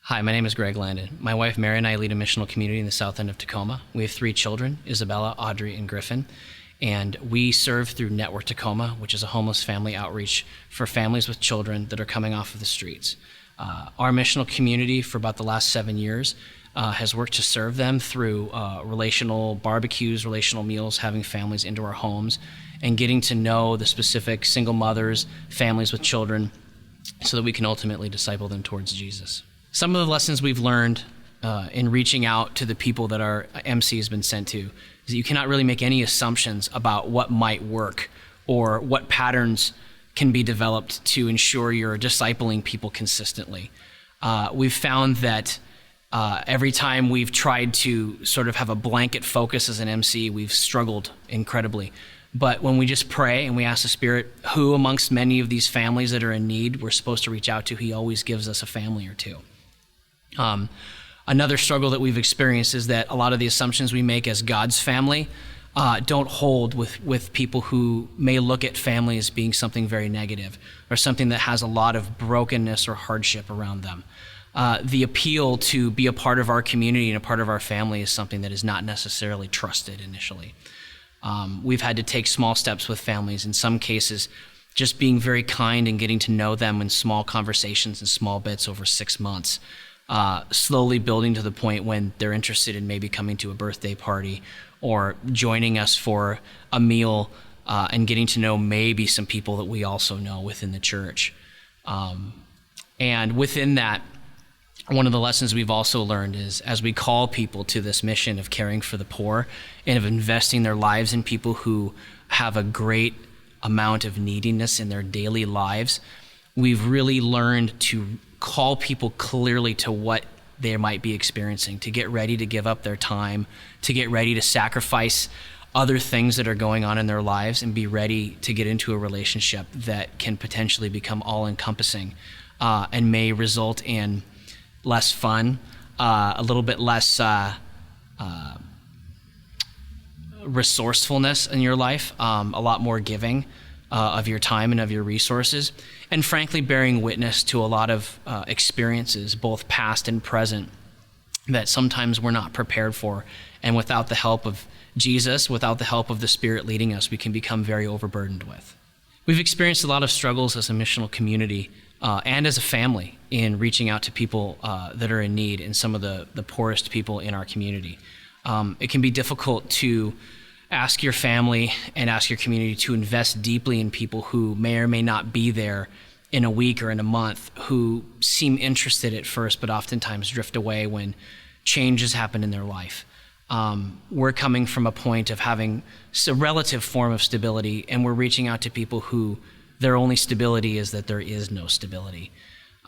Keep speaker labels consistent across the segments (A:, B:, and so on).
A: Hi, my name is Greg Landon. My wife Mary and I lead a missional community in the south end of Tacoma. We have 3 children, Isabella, Audrey, and Griffin, and we serve through Network Tacoma, which is a homeless family outreach for families with children that are coming off of the streets. Our missional community for about the last 7 years has worked to serve them through relational barbecues, relational meals, having families into our homes, and getting to know the specific single mothers, families with children, so that we can ultimately disciple them towards Jesus. Some of the lessons we've learned in reaching out to the people that our MC has been sent to is that you cannot really make any assumptions about what might work or what patterns can be developed to ensure you're discipling people consistently. We've found that every time we've tried to sort of have a blanket focus as an MC, we've struggled incredibly. But when we just pray and we ask the Spirit who amongst many of these families that are in need we're supposed to reach out to, He always gives us a family or two. Another struggle that we've experienced is that a lot of the assumptions we make as God's family don't hold with people who may look at family as being something very negative or something that has a lot of brokenness or hardship around them. The appeal to be a part of our community and a part of our family is something that is not necessarily trusted initially. We've had to take small steps with families, in some cases just being very kind and getting to know them in small conversations and small bits over 6 months. Slowly building to the point when they're interested in maybe coming to a birthday party or joining us for a meal and getting to know maybe some people that we also know within the church. And within that, one of the lessons we've also learned is as we call people to this mission of caring for the poor and of investing their lives in people who have a great amount of neediness in their daily lives, we've really learned to call people clearly to what they might be experiencing, to get ready to give up their time, to get ready to sacrifice other things that are going on in their lives and be ready to get into a relationship that can potentially become all-encompassing and may result in less fun, a little bit less resourcefulness in your life, a lot more giving of your time and of your resources, and frankly bearing witness to a lot of experiences, both past and present, that sometimes we're not prepared for. And without the help of Jesus, without the help of the Spirit leading us, we can become very overburdened with. We've experienced a lot of struggles as a missional community and as a family in reaching out to people that are in need and some of the poorest people in our community. It can be difficult to ask your family and ask your community to invest deeply in people who may or may not be there in a week or in a month, who seem interested at first but oftentimes drift away when changes happen in their life. We're coming from a point of having a relative form of stability, and we're reaching out to people who their only stability is that there is no stability.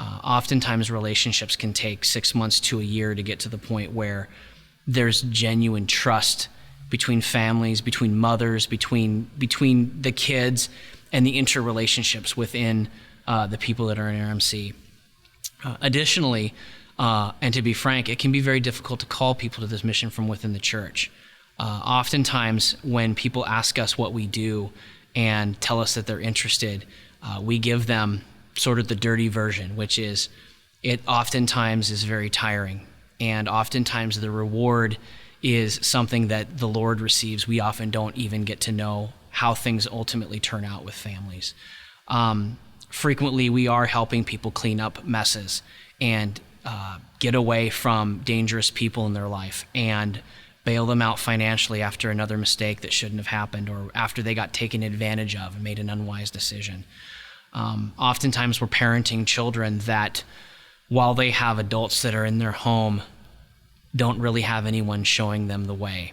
A: Oftentimes relationships can take 6 months to a year to get to the point where there's genuine trust between families, between mothers, between the kids, and the interrelationships within the people that are in RMC. Additionally, and to be frank, it can be very difficult to call people to this mission from within the church. Oftentimes, when people ask us what we do and tell us that they're interested, we give them sort of the dirty version, which is it oftentimes is very tiring, and oftentimes the reward is something that the Lord receives. We often don't even get to know how things ultimately turn out with families. Frequently, we are helping people clean up messes and get away from dangerous people in their life and bail them out financially after another mistake that shouldn't have happened or after they got taken advantage of and made an unwise decision. Oftentimes, we're parenting children that, while they have adults that are in their home, don't really have anyone showing them the way,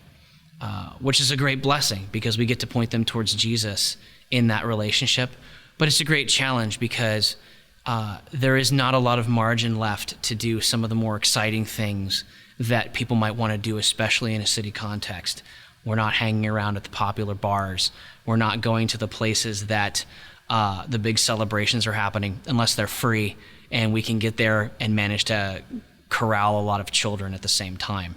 A: which is a great blessing because we get to point them towards Jesus in that relationship. But it's a great challenge because there is not a lot of margin left to do some of the more exciting things that people might want to do, especially in a city context. We're not hanging around at the popular bars. We're not going to the places that the big celebrations are happening unless they're free and we can get there and manage to corral a lot of children at the same time.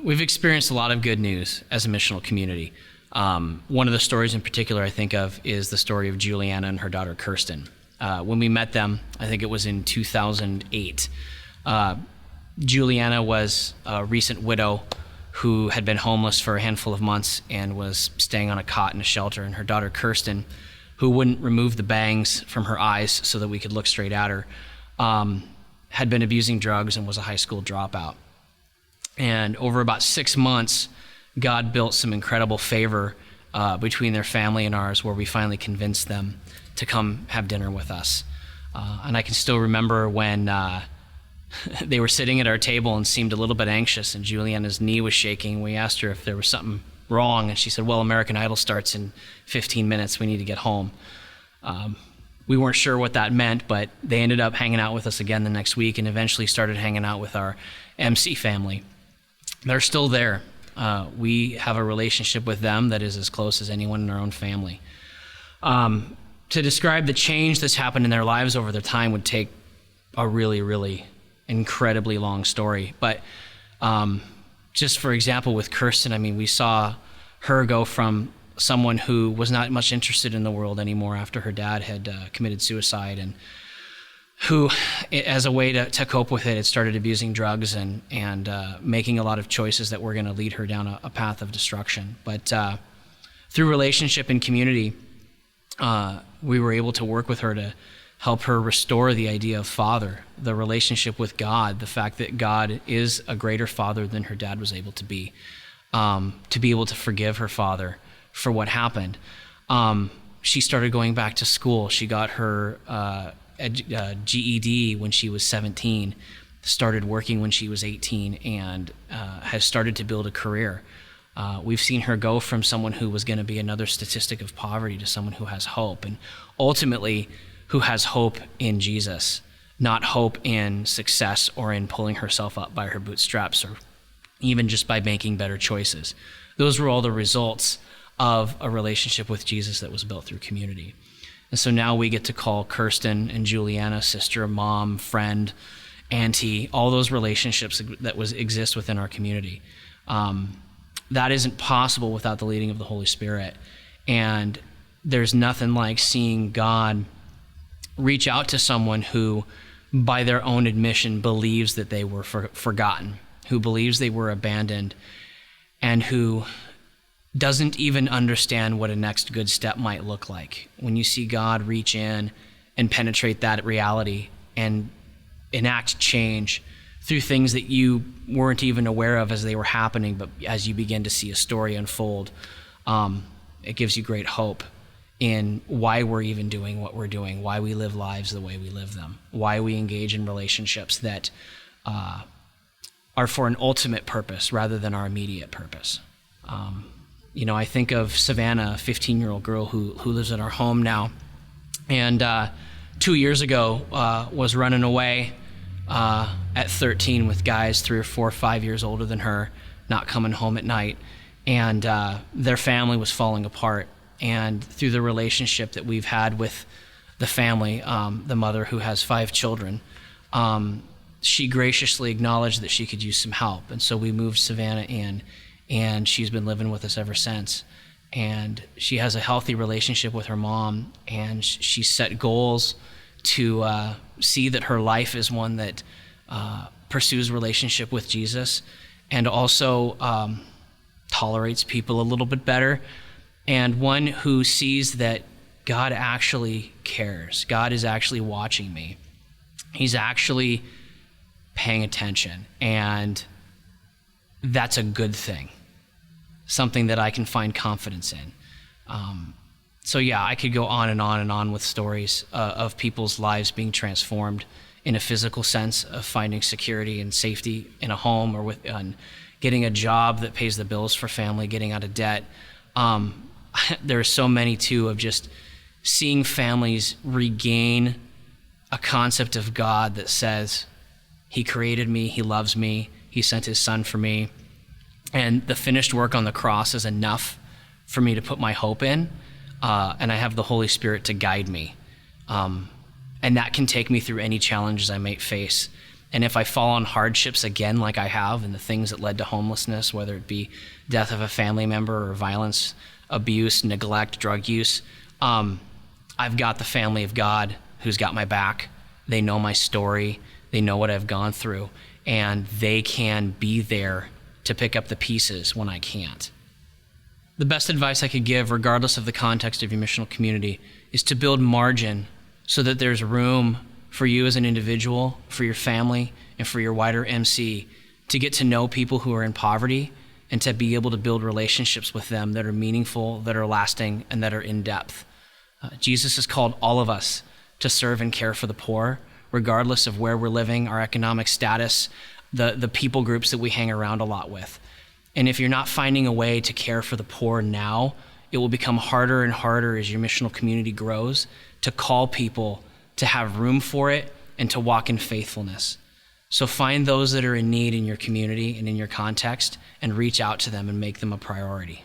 A: We've experienced a lot of good news as a missional community. One of the stories in particular I think of is the story of Juliana and her daughter Kirsten. When we met them, I think it was in 2008, Juliana was a recent widow who had been homeless for a handful of months and was staying on a cot in a shelter. And her daughter, Kirsten, who wouldn't remove the bangs from her eyes so that we could look straight at her, had been abusing drugs and was a high school dropout. And over about 6 months, God built some incredible favor between their family and ours, where we finally convinced them to come have dinner with us. And I can still remember when they were sitting at our table and seemed a little bit anxious, and Juliana's knee was shaking. We asked her if there was something wrong, and she said, well, American Idol starts in 15 minutes. We need to get home. We weren't sure what that meant, but they ended up hanging out with us again the next week and eventually started hanging out with our MC family. They're still there. We have a relationship with them that is as close as anyone in our own family. To describe the change that's happened in their lives over the time would take a really, really incredibly long story. But just for example, with Kirsten, I mean, we saw her go from someone who was not much interested in the world anymore after her dad had committed suicide, and who, as a way to cope with it, had started abusing drugs and making a lot of choices that were going to lead her down a path of destruction. But through relationship and community, we were able to work with her to help her restore the idea of father, the relationship with God, the fact that God is a greater father than her dad was able to be able to forgive her father for what happened. She started going back to school. She got her GED when she was 17, started working when she was 18, and has started to build a career. We've seen her go from someone who was going to be another statistic of poverty to someone who has hope, and ultimately who has hope in Jesus, not hope in success or in pulling herself up by her bootstraps or even just by making better choices. Those were all the results of a relationship with Jesus that was built through community. And so now we get to call Kirsten and Juliana sister, mom, friend, auntie, all those relationships that exist within our community. That isn't possible without the leading of the Holy Spirit. And there's nothing like seeing God reach out to someone who, by their own admission, believes that they were forgotten, who believes they were abandoned, and who doesn't even understand what a next good step might look like. When you see God reach in and penetrate that reality and enact change through things that you weren't even aware of as they were happening, but as you begin to see a story unfold, it gives you great hope in why we're even doing what we're doing, why we live lives the way we live them, why we engage in relationships that are for an ultimate purpose rather than our immediate purpose. I think of Savannah, a 15-year-old girl who lives in our home now, and 2 years ago was running away at 13 with guys 3 or 4 or 5 years older than her, not coming home at night, and their family was falling apart. And through the relationship that we've had with the family, the mother who has 5 children, she graciously acknowledged that she could use some help. And so we moved Savannah in, and she's been living with us ever since. And she has a healthy relationship with her mom, and she set goals to see that her life is one that pursues relationship with Jesus and also tolerates people a little bit better, and one who sees that God actually cares. God is actually watching me. He's actually paying attention, and that's a good thing, something that I can find confidence in. So yeah, I could go on and on and on with stories of people's lives being transformed in a physical sense, of finding security and safety in a home, or getting a job that pays the bills for family, getting out of debt. There are so many too of just seeing families regain a concept of God that says, He created me, He loves me, He sent His Son for me, and the finished work on the cross is enough for me to put my hope in, and I have the Holy Spirit to guide me. And that can take me through any challenges I might face. And if I fall on hardships again, like I have, and the things that led to homelessness, whether it be death of a family member or violence, abuse, neglect, drug use, I've got the family of God who's got my back. They know my story. They know what I've gone through, and they can be there to pick up the pieces when I can't. The best advice I could give, regardless of the context of your missional community, is to build margin so that there's room for you as an individual, for your family, and for your wider MC to get to know people who are in poverty and to be able to build relationships with them that are meaningful, that are lasting, and that are in depth. Jesus has called all of us to serve and care for the poor, regardless of where we're living, our economic status, the people groups that we hang around a lot with. And if you're not finding a way to care for the poor now, it will become harder and harder as your missional community grows to call people to have room for it and to walk in faithfulness. So find those that are in need in your community and in your context and reach out to them and make them a priority.